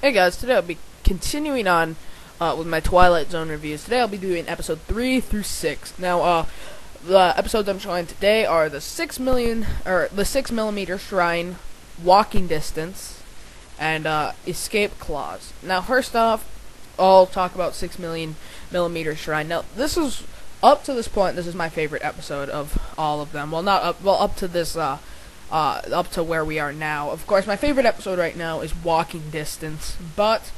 Hey guys, today I'll be continuing on with my Twilight Zone reviews. Today I'll be doing episode 3 through 6. Now, the episodes I'm showing today are the 6mm Shrine, Walking Distance, and Escape Clause. Now, first off, I'll talk about 6mm Shrine. Now, this is up to this point. This is my favorite episode of all of them. Well, not up. Well, up to this. Up to where we are now. Of course, my favorite episode right now is Walking Distance, but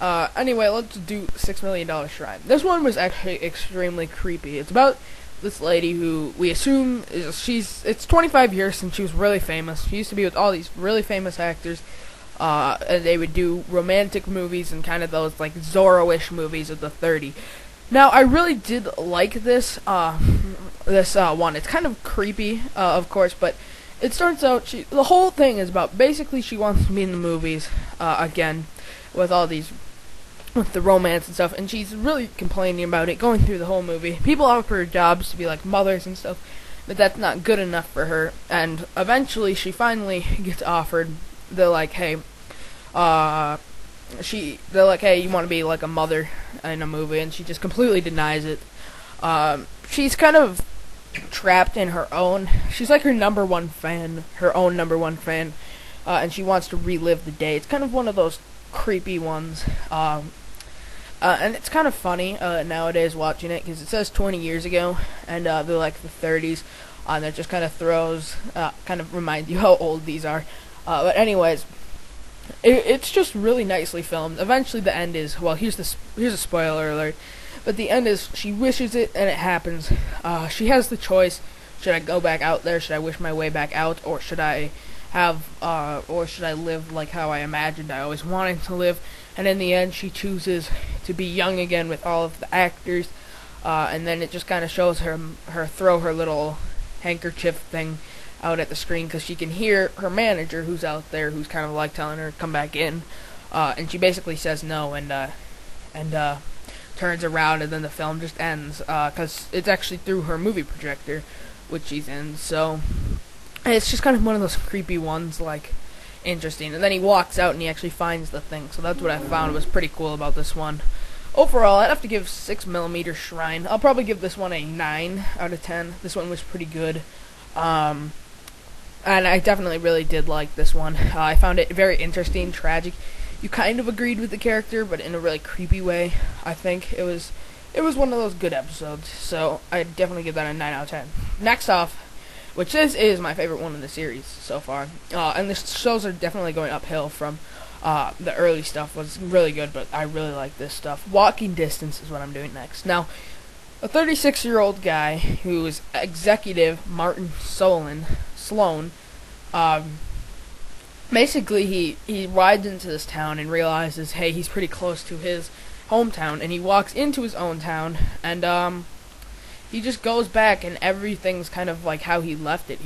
anyway, let's do $6 Million Shrine. This one was actually extremely creepy. It's about this lady who we assume it's 25 years since she was really famous. She used to be with all these really famous actors, and they would do romantic movies and kind of those like Zorro-ish movies of the 30s. Now, I really did like this one. It's kind of creepy, of course, but it starts out, the whole thing is about, basically she wants to be in the movies, again, with the romance and stuff, and she's really complaining about it, going through the whole movie. People offer her jobs to be like mothers and stuff, but that's not good enough for her, and eventually she finally gets offered. They're like, hey, you want to be like a mother in a movie, and she just completely denies it. She's kind of trapped in her own, she's like her own number one fan, and she wants to relive the day. It's kind of one of those creepy ones, and it's kind of funny nowadays watching it, because it says 20 years ago, and they're like the 30s, and it just kind of reminds you how old these are, but anyways, it's just really nicely filmed. Eventually the end is, well, here's a spoiler alert, but the end is, she wishes it, and it happens. She has the choice. Should I go back out there? Should I wish my way back out? Or should I live like how I imagined I always wanted to live? And in the end, she chooses to be young again with all of the actors. And then it just kind of shows her throw her little handkerchief thing out at the screen, because she can hear her manager, who's out there, who's kind of like telling her to come back in. And she basically says no, and turns around, and then the film just ends, because it's actually through her movie projector, which she's in. So it's just kind of one of those creepy ones, like, interesting. And then he walks out and he actually finds the thing. So that's what I found was pretty cool about this one. Overall, I'd have to give 6mm Shrine, I'll probably give this one a 9 out of 10. This one was pretty good. And I definitely really did like this one. I found it very interesting, tragic. You kind of agreed with the character, but in a really creepy way. I think it was one of those good episodes, so I'd definitely give that a 9 out of 10. Next off, which this is my favorite one in the series so far, and the shows are definitely going uphill from the early stuff was really good, but I really like this stuff. Walking Distance is what I'm doing next. Now, a 36-year-old guy who is executive Martin Sloan, basically, he rides into this town and realizes, hey, he's pretty close to his hometown, and he walks into his own town, and he just goes back, and everything's kind of like how he left it.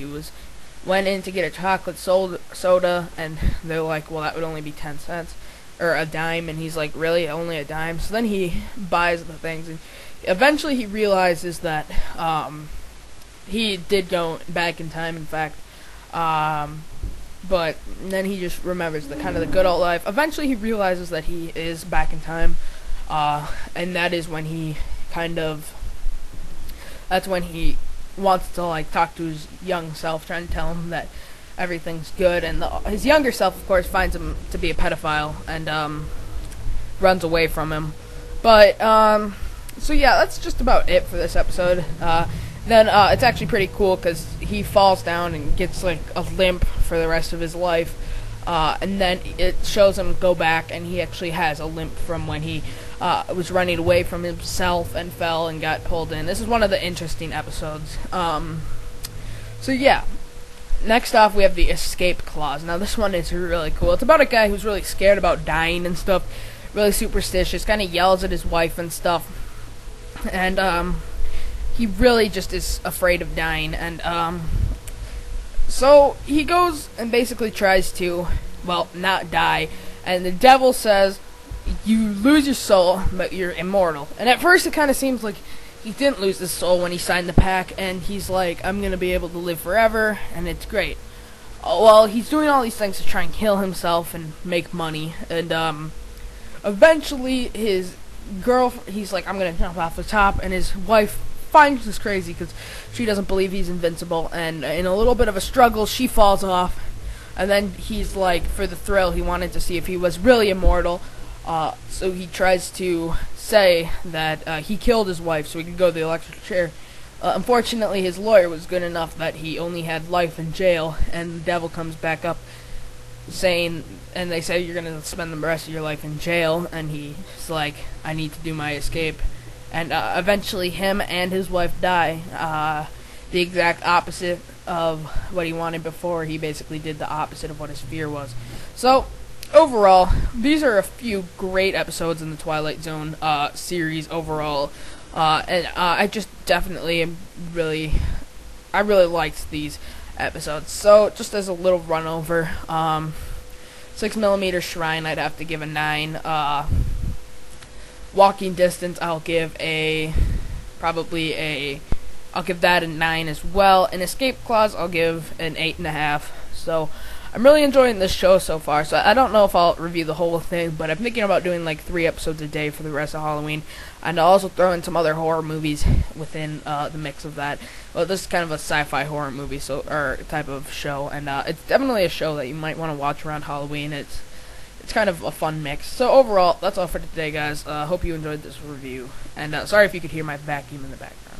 Went in to get a chocolate soda, and they're like, well, that would only be 10 cents, or a dime, and he's like, really, only a dime? So then he buys the things, and eventually he realizes that he did go back in time, in fact, but then he just remembers the kind of the good old life. Eventually he realizes that he is back in time, and that is when that's when he wants to like talk to his young self, trying to tell him that everything's good, and his younger self, of course, finds him to be a pedophile, and runs away from him. But so yeah, that's just about it for this episode. Then it's actually pretty cool, because he falls down and gets like a limp for the rest of his life, and then it shows him go back, and he actually has a limp from when he was running away from himself and fell and got pulled in. This is one of the interesting episodes. So yeah, next off we have the Escape Clause. Now this one is really cool. It's about a guy who's really scared about dying and stuff, really superstitious, kind of yells at his wife and stuff, and he really just is afraid of dying, and so he goes and basically tries to, well, not die, and the devil says, you lose your soul, but you're immortal. And at first it kind of seems like he didn't lose his soul when he signed the pact, and he's like, I'm gonna be able to live forever, and it's great. Well, he's doing all these things to try and kill himself and make money, and Eventually, his he's like, I'm gonna jump off the top, and his wife finds this crazy because she doesn't believe he's invincible, and in a little bit of a struggle, she falls off, and then he's like, for the thrill, he wanted to see if he was really immortal, so he tries to say that he killed his wife so he could go to the electric chair. Unfortunately, his lawyer was good enough that he only had life in jail, and the devil comes back up saying, and they say, you're going to spend the rest of your life in jail, and he's like, I need to do my escape. And eventually him and his wife die, the exact opposite of what he wanted before. He basically did the opposite of what his fear was. So, overall, these are a few great episodes in the Twilight Zone series overall. And I just definitely I really liked these episodes. So, just as a little run over, 6mm Shrine, I'd have to give a 9. Walking Distance, I'll give that a 9 as well. And Escape Clause, I'll give an 8.5. So, I'm really enjoying this show so far, so I don't know if I'll review the whole thing, but I'm thinking about doing like 3 episodes a day for the rest of Halloween, and I'll also throw in some other horror movies within the mix of that. Well, this is kind of a sci-fi horror movie, or type of show, and it's definitely a show that you might want to watch around Halloween. It's kind of a fun mix. So overall, that's all for today, guys. Hope you enjoyed this review, and sorry if you could hear my vacuum in the background.